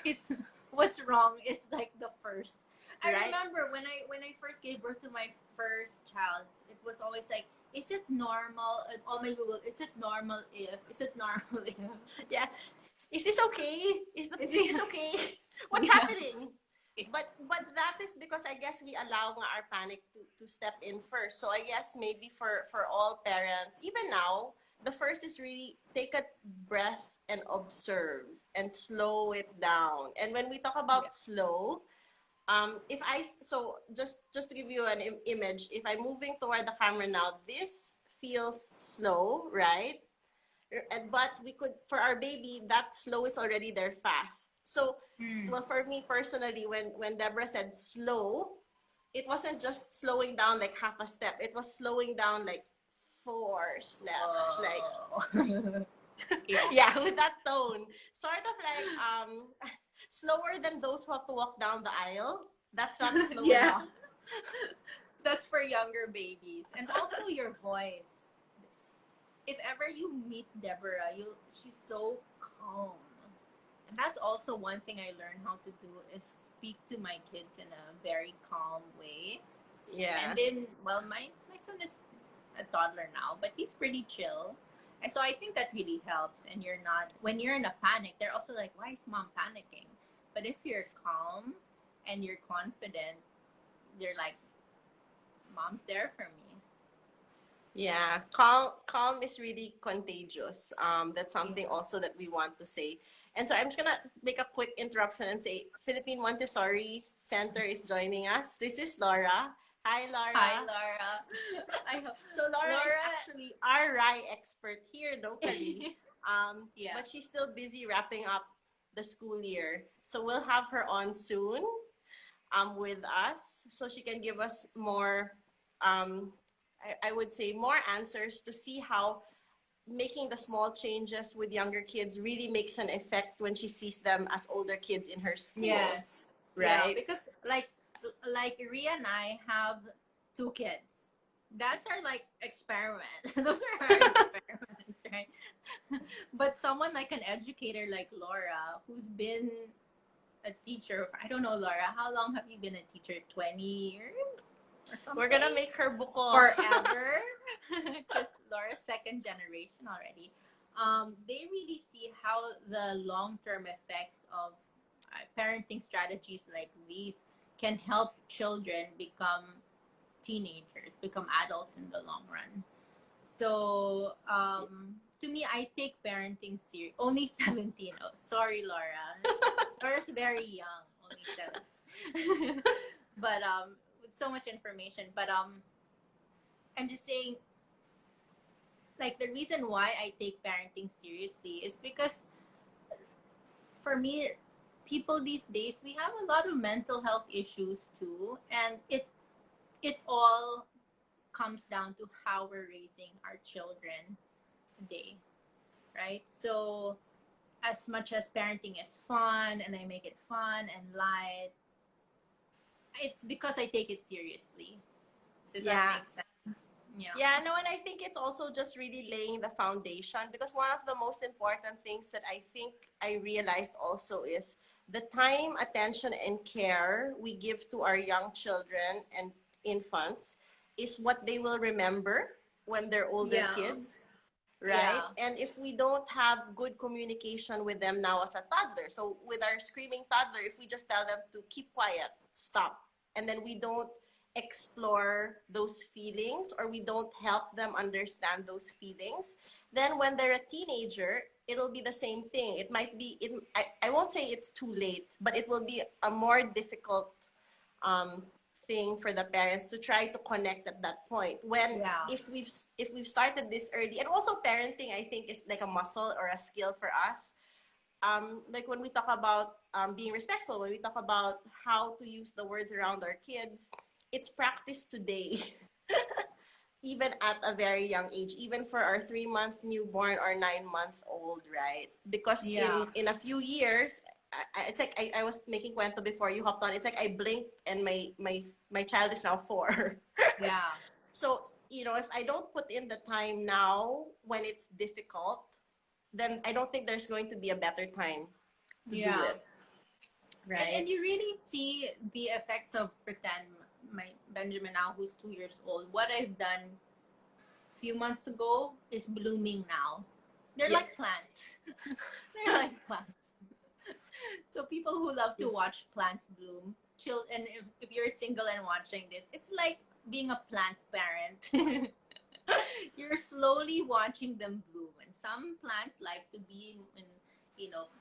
It's what's wrong is like the first. I Right? remember when I first gave birth to my first child, it was always like, is it normal? Oh my Google, is it normal if? Is it normal if? Yeah. Is this okay? Is Is it? this okay? What's Yeah. happening? But that is because I guess we allow nga our panic to step in first. So I guess maybe for all parents, even now, the first is really take a breath and observe and slow it down. And when we talk Yeah. about slow, if I so just to give you an image, if I'm moving toward the camera now, this feels slow, right? And but we could for our baby that slow is already there fast. So Mm. well for me personally when Deborah said slow, it wasn't just slowing down like half a step. It was slowing down like 4 steps. Like Whoa. Yeah. yeah, with that tone. Sort of like slower than those who have to walk down the aisle. That's not slow Yeah. enough. That's for younger babies, and also your voice. If ever you meet Deborah, she's so calm. And that's also one thing I learned how to do is speak to my kids in a very calm way. Yeah. And then, well, my son is a toddler now, but he's pretty chill. And so I think that really helps. And you're not, when you're in a panic, they're also like, why is mom panicking? But if you're calm and you're confident, they're like, mom's there for me. Yeah, calm is really contagious. That's Yeah. something also that we want to say. And so I'm just gonna make a quick interruption and say Philippine Montessori Center is joining us. This is Laura. Hi, Hi, Laura. Laura. I hope So Laura is Laura. actually our RI expert here locally. Yeah. But she's still busy wrapping up the school year. So we'll have her on soon with us so she can give us more, I would say, more answers to see how making the small changes with younger kids really makes an effect when she sees them as older kids in her school, Yes. Yeah, right? because like Ria and I have two kids. That's our like experiment. Those are our experiments, right? But someone like an educator like Laura, who's been a teacher for, I don't know, Laura, how long have you been a teacher? 20 years or We're something? gonna make her buko. Forever. Because Laura's second generation already. They really see how the long term effects of parenting strategies like these can help children become teenagers, become adults in the long run. So, to me, I take parenting serious. Only 17. Oh, sorry, Laura. Laura's very young, only 7. But with so much information. But I'm just saying, like the reason why I take parenting seriously is because for me, people these days we have a lot of mental health issues too, and it all comes down to how we're raising our children today, right? So as much as parenting is fun and I make it fun and light, it's because I take it seriously. Does that Yeah. make sense? Yeah. Yeah, no, and I think it's also just really laying the foundation because one of the most important things that I think I realized also is the time, attention, and care we give to our young children and infants is what they will remember when they're older Yeah. kids, right? Yeah. And if we don't have good communication with them now as a toddler, so with our screaming toddler, if we just tell them to keep quiet, stop, and then we don't explore those feelings or we don't help them understand those feelings, then when they're a teenager, it'll be the same thing. It might be, I won't say it's too late, but it will be a more difficult um, thing for the parents to try to connect at that point when Yeah. if we've started this early. And also parenting, I think, is like a muscle or a skill for us. Like when we talk about being respectful, when we talk about how to use the words around our kids, it's practiced today, even at a very young age, even for our 3 month newborn or 9 month old, right? Because Yeah. in a few years, it's like I was making cuento before you hopped on. It's like I blinked and my child is now 4. Yeah. So if I don't put in the time now when it's difficult, then I don't think there's going to be a better time to do Yeah. it, And right? you really see the effects of pretend. My Benjamin now, who's 2 years old, what I've done a few months ago is blooming now. They're Yeah. like plants. They're like plants. So people who love to watch plants bloom, chill. And if you're single and watching this, it's like being a plant parent. You're slowly watching them bloom, and some plants like to be in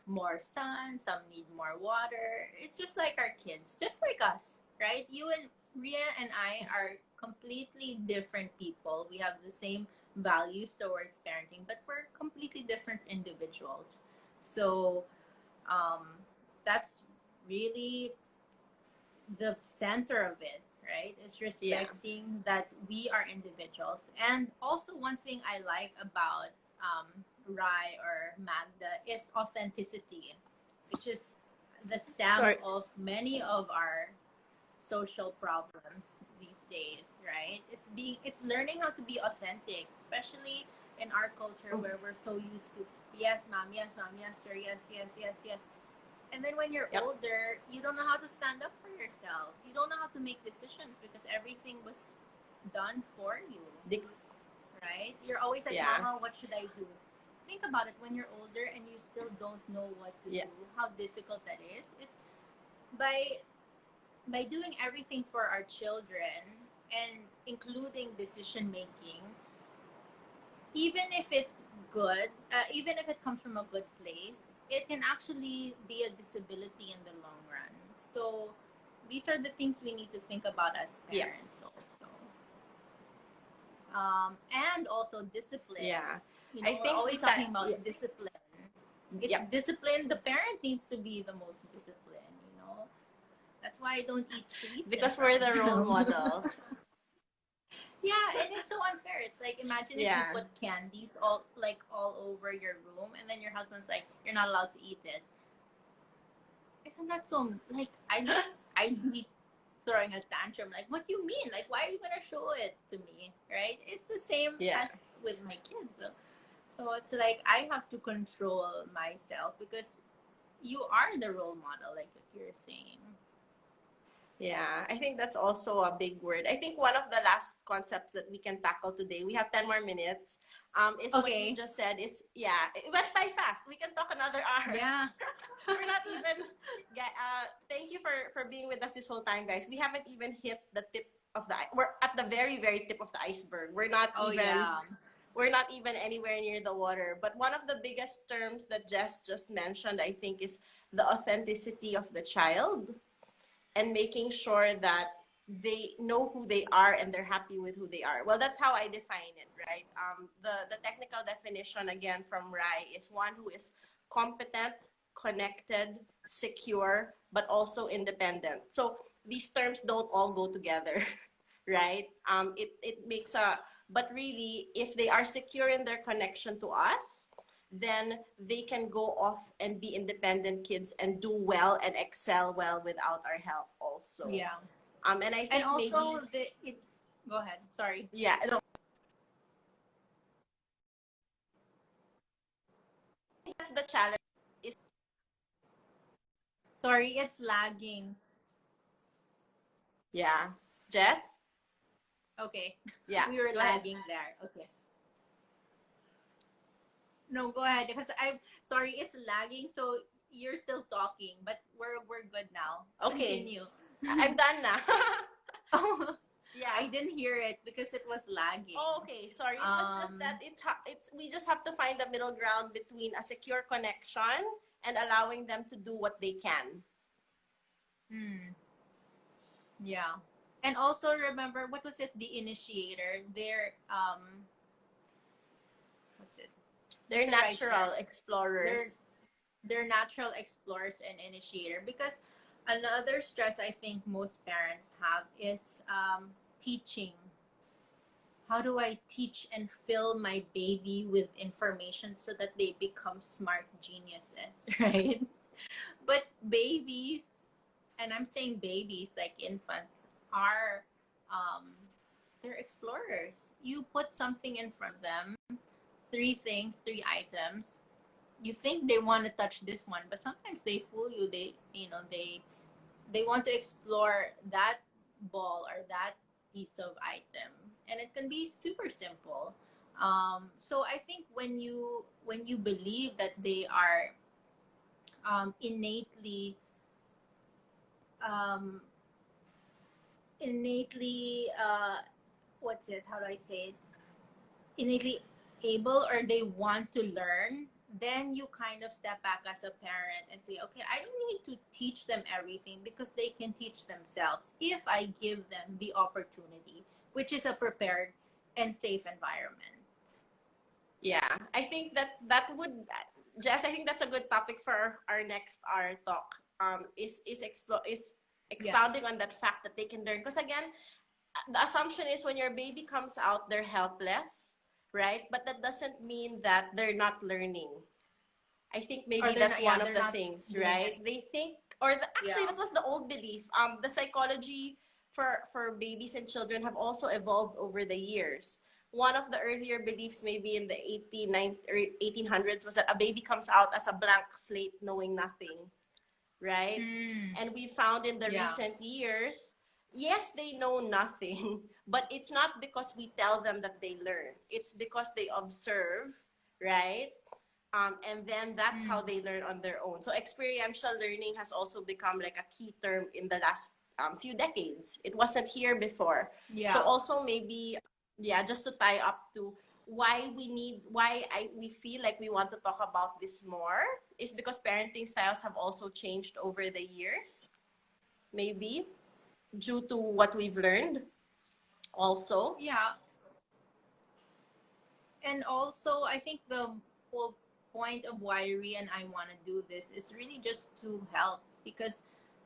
more sun, some need more water. It's just like our kids, just like us, right? You and Ria and I are completely different people. We have the same values towards parenting, but we're completely different individuals. So um, that's really the center of it, right? Is Yeah. respecting that we are individuals. And also, one thing I like about Rai or Magda is authenticity, which is the stamp Sorry. of many of our social problems these days, right? It's learning how to be authentic, especially in our culture where we're so used to yes, mom, yes, sir, yes, yes, yes, yes. And then when you're Yep. older, you don't know how to stand up for yourself. You don't know how to make decisions because everything was done for you, Dic- right? You're always like, yeah. Mama, what should I do? Think about it when you're older and you still don't know what to Yeah. do, how difficult that is. It's by doing everything for our children and including decision making, even if it's good, even if it comes from a good place, it can actually be a disability in the long run. So these are the things we need to think about as Yep. parents also. And also discipline. Yeah. You I know, we're think always talking about discipline. It's yep. discipline. The parent needs to be the most disciplined, you know. That's why I don't eat sweets in Because front we're of the role them. models. Yeah, and it's so unfair. It's like imagine if you Yeah. put candies all over your room, and then your husband's like, "You're not allowed to eat it." Isn't that so? Like I'd be throwing a tantrum. Like, what do you mean? Like, why are you gonna show it to me? Right? It's the same Yeah. as with my kids. So it's like I have to control myself because you are the role model, like you're saying. Yeah, I think that's also a big word. I think one of the last concepts that we can tackle today, we have 10 more minutes, is what you Okay. just said is, yeah, it went by fast. We can talk another hour. Yeah. We're not even, thank you for being with us this whole time, guys. We haven't even hit the tip of we're at the very, very tip of the iceberg. Oh yeah. We're not even anywhere near the water. But one of the biggest terms that Jess just mentioned, I think, is the authenticity of the child and making sure that they know who they are and they're happy with who they are. Well, that's how I define it, right? The technical definition, again, from Rai is one who is competent, connected, secure, but also independent. So these terms don't all go together, right? It makes but really, if they are secure in their connection to us, then they can go off and be independent kids and do well and excel well without our help also. Yeah. And I And think maybe, also the it go ahead. Sorry. yeah, no, that's the challenge is, Sorry, it's lagging. yeah. Jess? Okay. Yeah, We were go ahead. lagging there. Okay. No, go ahead because I'm sorry, it's lagging so you're still talking, but we're good now. Okay, Continue. I'm done now. Oh, I Yeah. didn't hear it because it was lagging. Oh, okay, sorry. It was just that Um, it's we just have to find the middle ground between a secure connection and allowing them to do what they can. hmm, yeah. And also remember what was it? The initiator. What's it? What's They're the right term? natural They're explorers. they're natural explorers and initiator because another stress I think most parents have is teaching. How do I teach and fill my baby with information so that they become smart geniuses, right? But babies, and I'm saying babies like infants, are um, they're explorers. You put something in front of them, three things, three items. You think they want to touch this one, but sometimes they fool you. They want to explore that ball or that piece of item, and it can be super simple. So I think when you believe that they are innately um, innately what's it? How do I say it? Innately able or they want to learn, then you kind of step back as a parent and say, okay, I don't need to teach them everything because they can teach themselves if I give them the opportunity, which is a prepared and safe environment. Yeah, I think that would, Jess. I think that's a good topic for our next our talk. Is Yeah. expounding on that fact that they can learn. Because again, the assumption is when your baby comes out, they're helpless, right? But that doesn't mean that they're not learning. I think Or maybe they're that's not, one yeah, of they're the not things, doing right? it. They think, or actually, Yeah. that was the old belief. The psychology for babies and children have also evolved over the years. One of the earlier beliefs, maybe in the 1800s, was that a baby comes out as a blank slate, knowing nothing, right? Mm. And we found in the Yeah. recent years, yes, they know nothing, but it's not because we tell them that they learn. It's because they observe, right? And then that's how Mm. they learn on their own. So experiential learning has also become like a key term in the last few decades. It wasn't here before. So Yeah. also maybe, yeah, just to tie up to we feel like we want to talk about this more is because parenting styles have also changed over the years, maybe due to what we've learned also. Yeah. And also, I think the whole point of why Rhea and I want to do this is really just to help because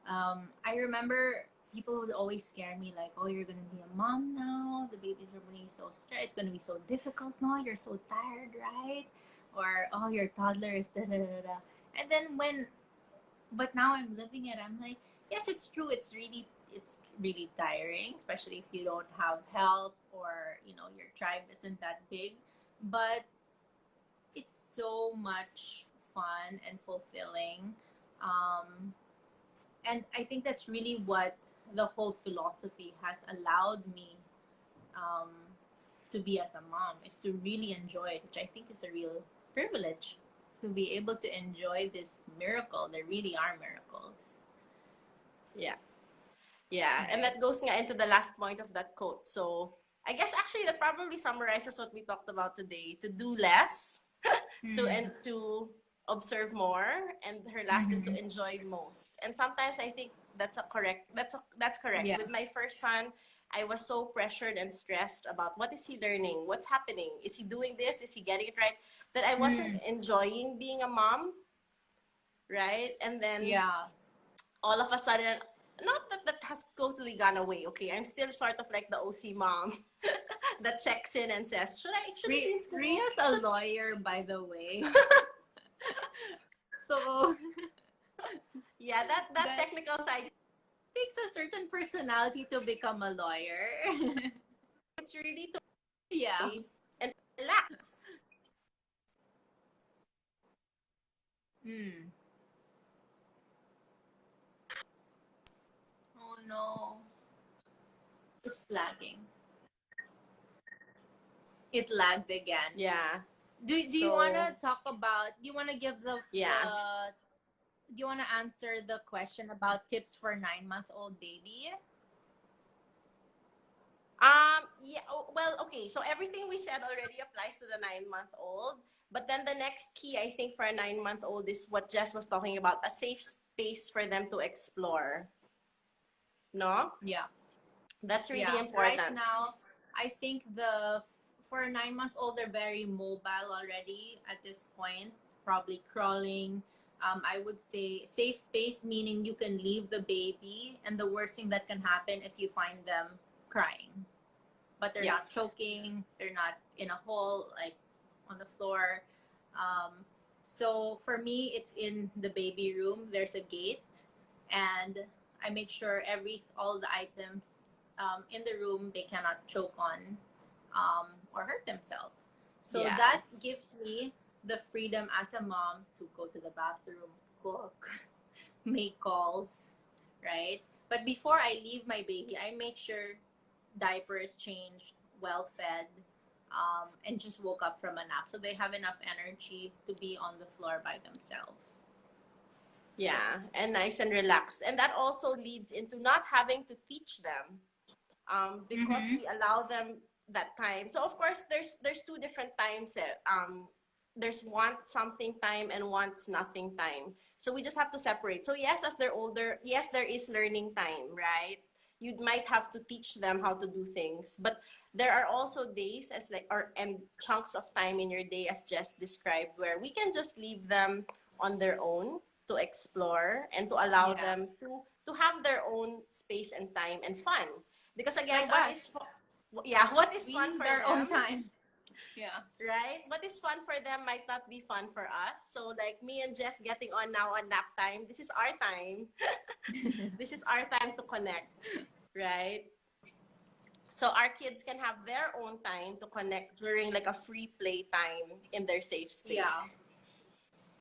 I remember people would always scare me like, oh, you're going to be a mom now. The babies are going to be so stressed. It's going to be so difficult now. You're so tired, right? Or, oh, your toddler is da da da da. And then but now I'm living it. I'm like, yes, it's true. It's really tiring, especially if you don't have help or your tribe isn't that big. But it's so much fun and fulfilling. Um, and I think that's really what the whole philosophy has allowed me um, to be as a mom is to really enjoy it, which I think is a real privilege to be able to enjoy this miracle. There really are miracles, Yeah. Yeah, and right? that goes nga into the last point of that quote. So I guess actually that probably summarizes what we talked about today: to do less, Mm. to observe more, and her last is to Mm-hmm. enjoy most. And sometimes I think that's correct. Yeah. With my first son, I was so pressured and stressed about what is he learning, what's happening, is he doing this, is he getting it right, that I wasn't Mm. enjoying being a mom, right? And then Yeah. all of a sudden, not that that has totally gone away, okay? I'm still sort of like the OC mom that checks in and says, should he be in school? Ria's a Should lawyer, by the way. So yeah, that that technical side, takes a certain personality to become a lawyer. it's really to Yeah. play and relax. Mm. Oh no. It's lagging. It lags again. Yeah. Do you So wanna talk about do you wanna give yeah. do you wanna answer the question about tips for 9-month-old baby? Yeah, well, okay. So everything we said already applies to the 9 month old. But then the next key, I think, for a 9 month old is what Jess was talking about: a safe space for them to explore. No? Yeah. That's really Yeah, right important. now, I think for a 9-month-old, they're very mobile already at this point, probably crawling. I would say safe space, meaning you can leave the baby, and the worst thing that can happen is you find them crying, but they're Yeah. not choking, they're not in a hole like on the floor. Um, so for me, it's in the baby room. There's a gate, and I make sure all the items in the room they cannot choke on or hurt themselves. So Yeah. that gives me the freedom as a mom to go to the bathroom, cook, make calls, right? But before I leave my baby, I make sure diapers changed, well fed, and just woke up from a nap. So they have enough energy to be on the floor by themselves. Yeah. And nice and relaxed. And that also leads into not having to teach them, because Mm-hmm. we allow them that time. So of course, there's two different times. There's want something time and wants nothing time. So we just have to separate. So yes, as they're older, yes, there is learning time, right? You might have to teach them how to do things, but there are also days as like or and chunks of time in your day, as Jess described, where we can just leave them on their own to explore and to allow Yeah, them to have their own space and time and fun. Because again, like us, what is we fun need for our own them, time. Yeah. right? What is fun for them might not be fun for us. So like me and Jess getting on now on nap time, this is our time. This is our time to connect, right? So our kids can have their own time to connect during like a free play time in their safe Yeah. space.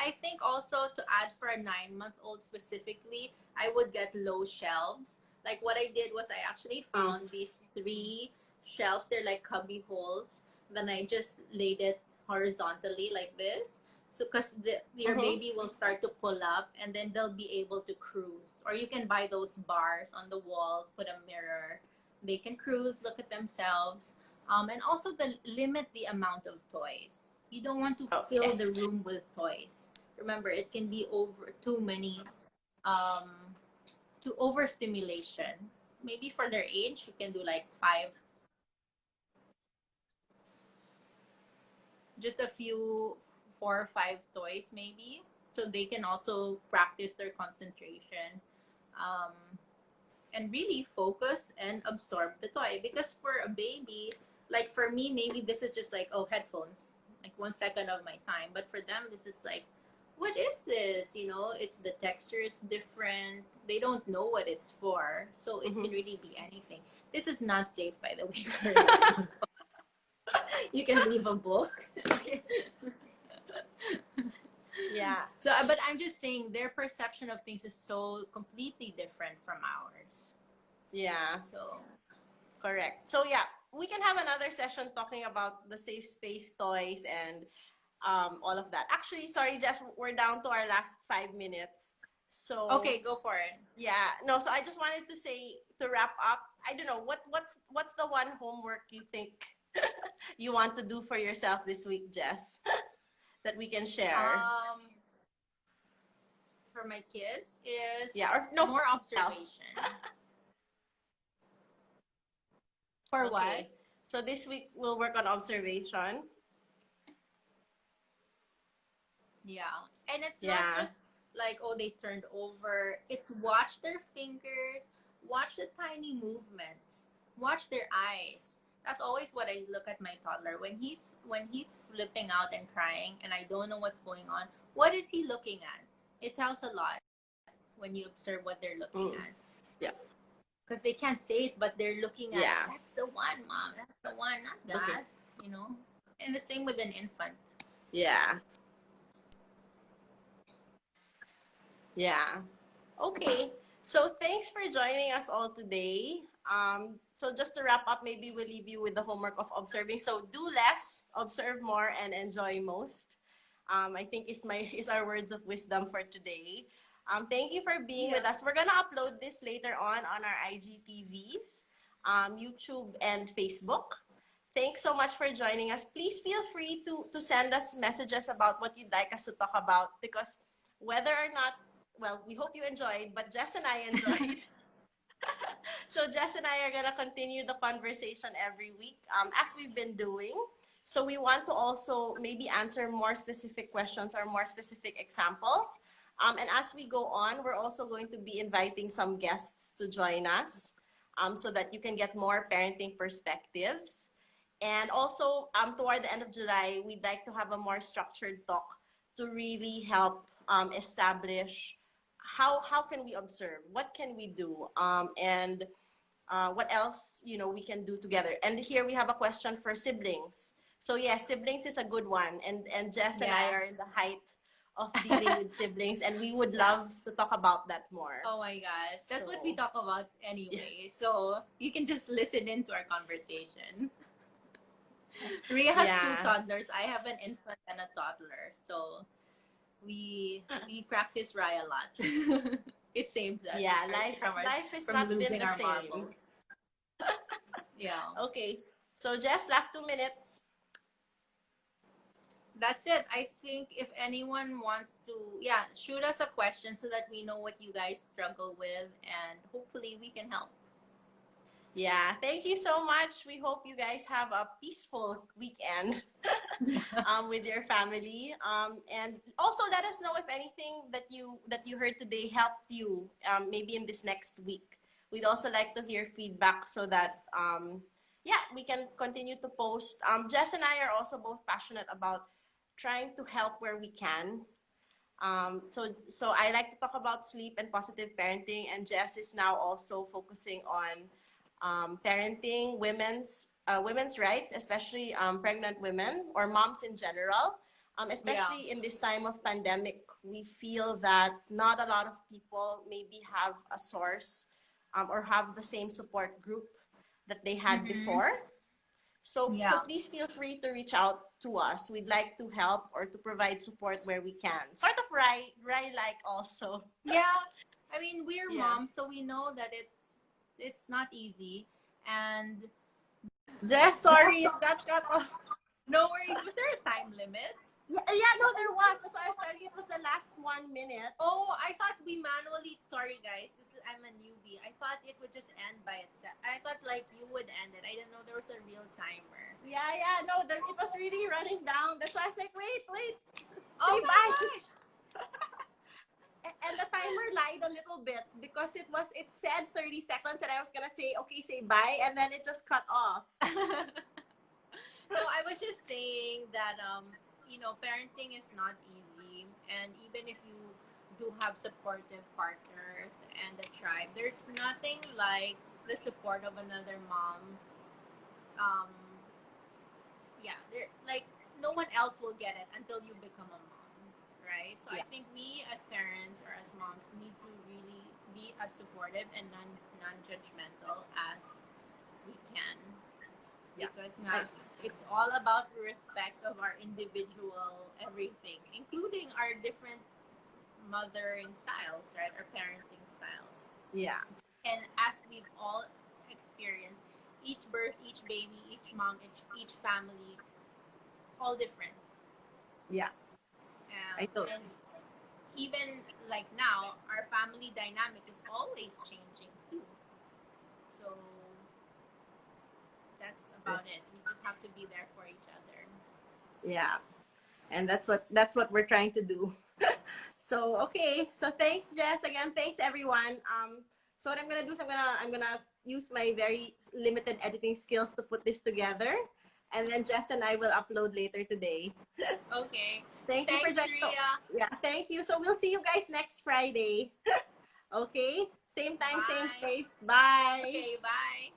I think also to add for a 9-month-old specifically, I would get low shelves. Like what I did was I actually Mm. found these three shelves. They're like cubby holes. Then I just laid it horizontally like this. So, because your Mm-hmm. baby will start to pull up and then they'll be able to cruise. Or you can buy those bars on the wall, put a mirror. They can cruise, look at themselves. And also limit the amount of toys. You don't want to Oh, fill yes. the room with toys. Remember, it can be over too many, um, to overstimulation. Maybe for their age, you can do like five, just a few, 4 or 5 toys maybe, so they can also practice their concentration. Um, and really focus and absorb the toy, because for a baby, like for me, maybe this is just like, oh, headphones, like 1 second of my time, but for them this is like, what is this, it's the texture is different, they don't know what it's for, so it Mm-hmm. can really be anything. This is not safe, by the way, for you can leave a book. Yeah. So but I'm just saying their perception of things is so completely different from ours. Yeah. So Correct. So yeah, we can have another session talking about the safe space toys and all of that. Actually, sorry, Jess, we're down to our last 5 minutes. So okay, go for it. yeah, no. So I just wanted to say to wrap up. I don't know what's the one homework you think you want to do for yourself this week, Jess, that we can share. For my kids is Yeah, or no, for more yourself. observation. For what? Okay. So this week we'll work on observation. Yeah. And it's not Yeah. just like, oh, they turned over. It's watch their fingers, watch the tiny movements, watch their eyes. That's always what I look at my toddler when he's flipping out and crying and I don't know what's going on. What is he looking at? It tells a lot when you observe what they're looking Mm. at. Yeah. Because they can't say it, but they're looking at, Yeah. that's the one, mom, that's the one, not Okay. that, you know? And the same with an infant. Yeah. Yeah. Okay. So thanks for joining us all today. So just to wrap up, maybe we'll leave you with the homework of observing. So do less, observe more, and enjoy most. I think is our words of wisdom for today. Thank you for being with Yeah. us. We're gonna upload this later on our IGTVs, YouTube and Facebook. Thanks so much for joining us. Please feel free to send us messages about what you'd like us to talk about because whether or not, well, we hope you enjoyed, but Jess and I enjoyed. So Jess and I are gonna continue the conversation every week, as we've been doing. So we want to also maybe answer more specific questions or more specific examples. And as we go on, we're also going to be inviting some guests to join us, so that you can get more parenting perspectives. And also, toward the end of July, we'd like to have a more structured talk to really help establish how can we observe, what can we do, and what else we can do together. And here we have a question for siblings. So yeah, siblings is a good one, and Jess and I Yeah. are in the height of dealing with siblings, and we would Yeah. love to talk about that more. Oh my gosh. That's what we So talk about yeah, anyway. So you can just listen into our conversation. Ria has two yeah, toddlers. I have an infant and a toddler. So we practice Ria a lot. It saves us yeah. Life from life has from not been losing the our same. marbles. Yeah. Okay, so Jess, last 2 minutes. That's it. I think if anyone wants to, yeah, shoot us a question so that we know what you guys struggle with and hopefully we can help. Yeah, thank you so much. We hope you guys have a peaceful weekend with your family. And also let us know if anything that you heard today helped you, maybe in this next week. We'd also like to hear feedback so that yeah, we can continue to post. Jess and I are also both passionate about trying to help where we can. So I like to talk about sleep and positive parenting, and Jess is now also focusing on parenting, women's rights, especially pregnant women or moms in general. Yeah. Especially in this time of pandemic, we feel that not a lot of people maybe have a source or have the same support group that they had Mm-hmm. before. So Yeah. please feel free to reach out to us. We'd like to help or to provide support where we can. Sort of Rai like also. Yeah. I mean, we're Yeah. moms, so we know that it's not easy. And Jess, sorry, it's got cut off. no worries. Was there a time limit? Yeah, no, there was. That's why I was telling you it was the last 1 minute. Oh, I thought we manually. Sorry, guys. I'm a newbie. I thought it would just end by itself. I thought like you would end it. I didn't know there was a real timer. Yeah, no, it was really running down. That's why I was like, wait, Oh say my bye. gosh! And the timer lied a little bit because it said 30 seconds and I was gonna say, okay, say bye, and then it just cut off. No, I was just saying that parenting is not easy, and even if you do have supportive partners and a tribe, there's nothing like the support of another mom. Um, yeah, like no one else will get it until you become a mom, right? So I Yeah. think we as parents or as moms need to really be as supportive and non-judgmental as we can, Yeah. because I, it's all about respect of our individual everything, including our different mothering styles, right? Our parenting styles. yeah. And as we've all experienced, each birth, each baby, each mom, each family, all different. Yeah. I thought. And even like now, our family dynamic is always changing too. So that's about it. We just have to be there for each other. Yeah. And that's what we're trying to do. So okay. So thanks, Jess. Again, thanks everyone. So what I'm gonna do is I'm gonna use my very limited editing skills to put this together. And then Jess and I will upload later today. Okay. Thank you for Thanks, joining. So, Ria. yeah, thank you. So we'll see you guys next Friday. Okay? Same time, same Bye. space. Bye. Okay, bye.